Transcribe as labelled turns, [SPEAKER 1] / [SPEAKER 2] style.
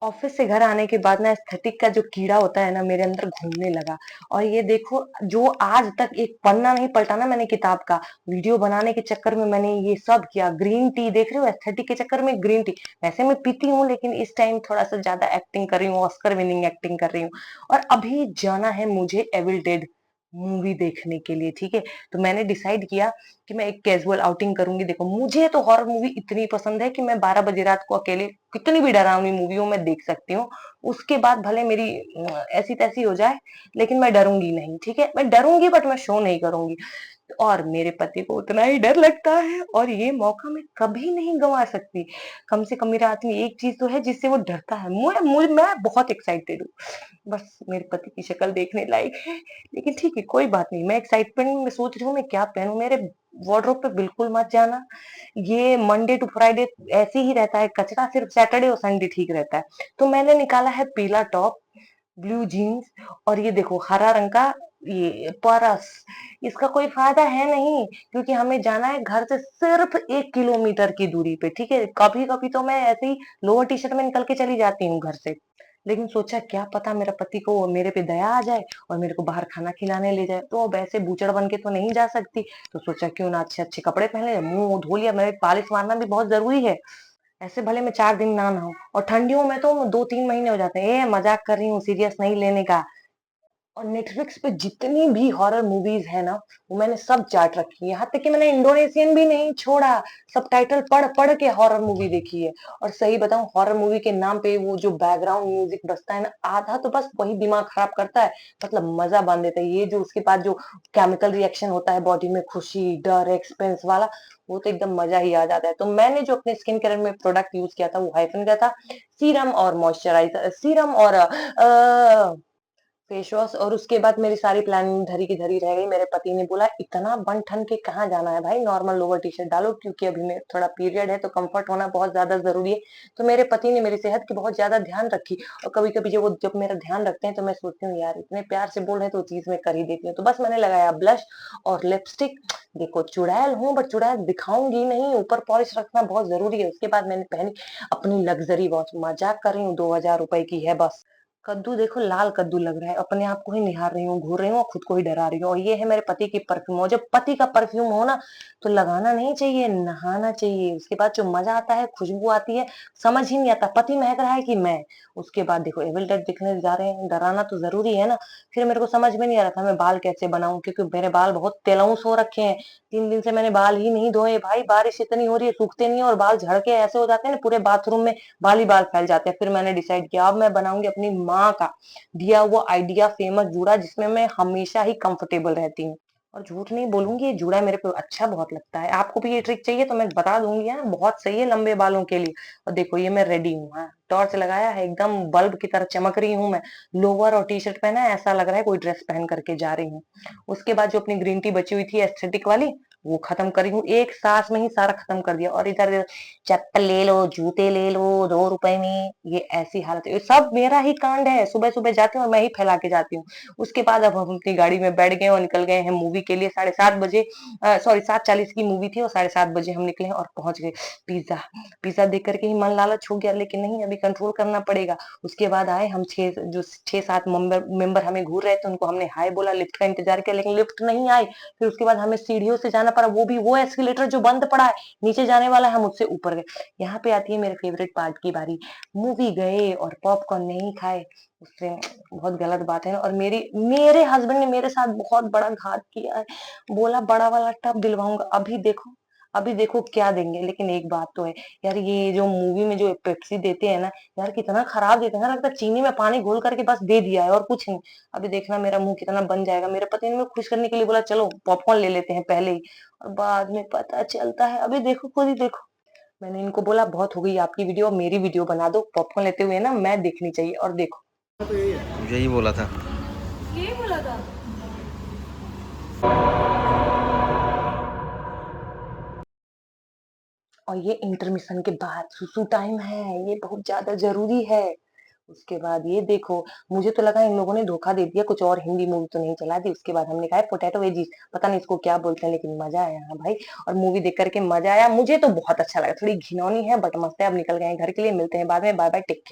[SPEAKER 1] Office से घर आने के बाद ना एस्थेटिक का जो कीड़ा होता है ना मेरे अंदर घूमने लगा। और ये देखो, जो आज तक एक पन्ना नहीं पलटा ना मैंने किताब का, वीडियो बनाने के चक्कर में मैंने ये सब किया। ग्रीन टी देख रहे हो, एस्थेटिक के चक्कर में ग्रीन टी। वैसे मैं पीती हूँ लेकिन इस टाइम थोड़ा सा ज्यादा एक्टिंग कर रही हूँ, ऑस्कर विनिंग एक्टिंग कर रही हूँ। और अभी जाना है मुझे एविल डेड मूवी देखने के लिए, ठीक है। तो मैंने डिसाइड किया कि मैं एक कैजुअल आउटिंग करूंगी। देखो, मुझे तो हॉरर मूवी इतनी पसंद है कि मैं 12 बजे रात को अकेले कितनी भी डरावनी मूवी हो मैं देख सकती हूँ। उसके बाद भले मेरी ऐसी तैसी हो जाए, लेकिन मैं डरूंगी नहीं, ठीक है। मैं डरूंगी बट मैं शो नहीं करूंगी। और मेरे पति को उतना ही डर लगता है, और ये मौका मैं कभी नहीं गंवा सकती। कम से कम मेरा आदमी एक चीज तो है जिससे वो डरता है। मैं बहुत एक्साइटेड हूँ। बस मेरे पति की शक्ल देखने लायक है। लेकिन ठीक है, कोई बात नहीं। मैं एक्साइटमेंट में सोच रही हूँ मैं क्या पहनूं। मेरे वार्डरोब पे बिल्कुल मत जाना। ये मंडे टू फ्राइडे ऐसे ही रहता है कचरा, सिर्फ सैटरडे और संडे ठीक रहता है। तो मैंने निकाला है पीला टॉप, ब्लू जीन्स, और ये देखो हरा रंग का ये पर्स। इसका कोई फायदा है नहीं, क्योंकि हमें जाना है घर से सिर्फ 1 किलोमीटर की दूरी पे, ठीक है। कभी कभी तो मैं ऐसे ही लोअर टी शर्ट में निकल के चली जाती हूँ घर से। लेकिन सोचा क्या पता मेरा पति को मेरे पे दया आ जाए और मेरे को बाहर खाना खिलाने ले जाए। तो अब ऐसे बूचड़ बन के तो नहीं जा सकती। तो सोचा क्यों ना अच्छे अच्छे कपड़े पहन ले, मुंह धो लिया। मेरे पालिश मारना भी बहुत जरूरी है। ऐसे भले मैं 4 दिन ना नहाऊं, और ठंडियों में तो 2-3 महीने हो जाते हैं। मजाक कर रही हूँ, सीरियस नहीं लेने का। और नेटफ्लिक्स पे जितनी भी हॉरर मूवीज है ना, वो मैंने सब चाट रखी है। यहाँ तक कि मैंने इंडोनेशियन भी नहीं छोड़ा, सबटाइटल पढ़ पढ़ के हॉरर मूवी देखी है। और सही बताऊं, हॉरर मूवी के नाम पे वो जो बैकग्राउंड म्यूजिक बजता है ना, आधा तो बस वही दिमाग खराब करता है। मतलब मजा बांध देता है। ये जो उसके बाद जो केमिकल रिएक्शन होता है बॉडी में, खुशी डर एक्सपेंस वाला, वो तो एकदम मजा ही आ जाता है। तो मैंने जो अपने स्किन केयर में प्रोडक्ट यूज किया था वो हाइफन का था। सीरम और मॉइस्चराइजर, सीरम और फेस वॉश। और उसके बाद मेरी सारी प्लानिंग धरी की धरी रह गई। मेरे पति ने बोला इतना बन ठन के कहाँ जाना है भाई, नॉर्मल लोअर टी शर्ट डालो, क्योंकि अभी मेरा थोड़ा पीरियड है तो कंफर्ट होना बहुत ज्यादा जरूरी है। तो मेरे पति ने मेरी सेहत की बहुत ज्यादा ध्यान रखी। और कभी कभी जब मेरा ध्यान रखते हैं तो मैं सोचती हूँ यार इतने प्यार से बोल रहे हैं तो चीज मैं कर ही देती हूँ। तो बस मैंने लगाया ब्लश और लिपस्टिक। देखो चुड़ैल हूँ बट चुड़ैल दिखाऊंगी नहीं, ऊपर पॉलिश रखना बहुत जरूरी है। उसके बाद मैंने पहनी अपनी लग्जरी वॉच। मजाक कर रही हूँ, 2,000 रुपए की है बस। कद्दू देखो, लाल कद्दू लग रहा है। अपने आप को ही निहार रही हूँ, घूर रही हूँ और खुद को ही डरा रही हूँ। और ये है मेरे पति की परफ्यूम। और जब पति का परफ्यूम हो ना, तो लगाना नहीं चाहिए, नहाना चाहिए। उसके बाद जो मजा आता है, खुशबू आती है, समझ ही नहीं आता पति महक रहा है कि मैं। उसके बाद देखो एविल डेड दिखने जा रहे हैं, डराना तो जरूरी है ना। फिर मेरे को समझ में नहीं आ रहा था मैं बाल कैसे बनाऊं, क्योंकि मेरे बाल बहुत तेलौस हो रखे हैं। 3 दिन से मैंने बाल ही नहीं धोए भाई। बारिश इतनी हो रही है, सूखते नहीं है, और बाल झड़ के ऐसे हो जाते हैं ना, पूरे बाथरूम में बाल ही बाल फैल जाते हैं। फिर मैंने डिसाइड किया अब मैं बनाऊंगी अपनी माँ का दिया हुआ आइडिया फेमस जूड़ा, जिसमें मैं हमेशा ही कंफर्टेबल रहती हूँ। और झूठ नहीं बोलूंगी, ये जूड़ा मेरे को अच्छा बहुत लगता है। आपको भी ये ट्रिक चाहिए तो मैं बता दूंगी, है बहुत सही है लंबे बालों के लिए। और देखो ये मैं रेडी हूँ, हाँ टॉर्च लगाया है, एकदम बल्ब की तरह चमक रही हूँ मैं। लोअर और टी शर्ट पहना है, ऐसा लग रहा है कोई ड्रेस पहन करके जा रही हूँ। उसके बाद जो अपनी ग्रीन टी बची हुई थी एस्थेटिक वाली, वो खत्म करी हूँ। एक सांस में ही सारा खत्म कर दिया। और इधर चप्पल ले लो, जूते ले लो, 2 रुपए में, ये ऐसी हालत है। सब मेरा ही कांड है, सुबह सुबह जाती हूँ और मैं ही फैला के जाती हूँ। उसके बाद अब हम अपनी गाड़ी में बैठ गए और निकल गए हैं मूवी के लिए। 7:30 बजे, सॉरी 7:40 की मूवी थी और 7:30 बजे हम निकले और पहुंच गए। पिज्जा, पिज्जा देख करके ही मन लालच हो गया, लेकिन नहीं अभी कंट्रोल करना पड़ेगा। उसके बाद आए हम 6-7 मेंबर हमें घूर रहे थे, उनको हमने हाय बोला, लिफ्ट का इंतजार किया, लेकिन लिफ्ट नहीं आई। फिर उसके बाद हमें सीढ़ियों से जाना पड़ा, वो भी वो एस्केलेटर जो बंद पड़ा है, नीचे जाने वाला है, हम उससे ऊपर गए। यहाँ पे आती है मेरे फेवरेट पार्ट की बारी। मूवी गए और पॉपकॉर्न नहीं खाए, उससे बहुत गलत बात है ना। और मेरे हस्बैंड ने मेरे साथ बहुत बड़ा घात किया है। बोला बड़ा वाला टब दिलवाऊंगा। अभी देखो क्या देंगे। लेकिन एक बात तो है यार, ये जो मूवी में जो पेप्सी देते हैं ना, यार कितना खराब देते हैं ना, लगता है चीनी में पानी घोल करके बस दे दिया है और कुछ नहीं। अभी देखना मेरा मुंह कितना बन जाएगा। मेरे पति ने मुझे खुश करने के लिए बोला चलो पॉपकॉर्न ले लेते हैं पहले ही, और बाद में पता चलता है। अभी देखो खुद ही देखो। मैंने इनको बोला बहुत हो गई आपकी वीडियो, अब मेरी वीडियो बना दो। पॉपकॉर्न लेते हुए ना मैं देखनी चाहिए। और देखो,
[SPEAKER 2] यही बोला था।
[SPEAKER 1] यही बोला था। और ये इंटरमिशन के बाद सुसु टाइम है, ये बहुत ज्यादा जरूरी है। उसके बाद ये देखो, मुझे तो लगा इन लोगों ने धोखा दे दिया, कुछ और हिंदी मूवी तो नहीं चला दी। उसके बाद हमने कहा पोटैटो वेजीज, पता नहीं इसको क्या बोलते हैं, लेकिन मजा आया हाँ भाई। और मूवी देख करके मजा आया, मुझे तो बहुत अच्छा लगा। थोड़ी घिनौनी है बट मस्त है। अब निकल गए हैं घर के लिए, मिलते हैं बाद में, बाय बाय, टेक केयर।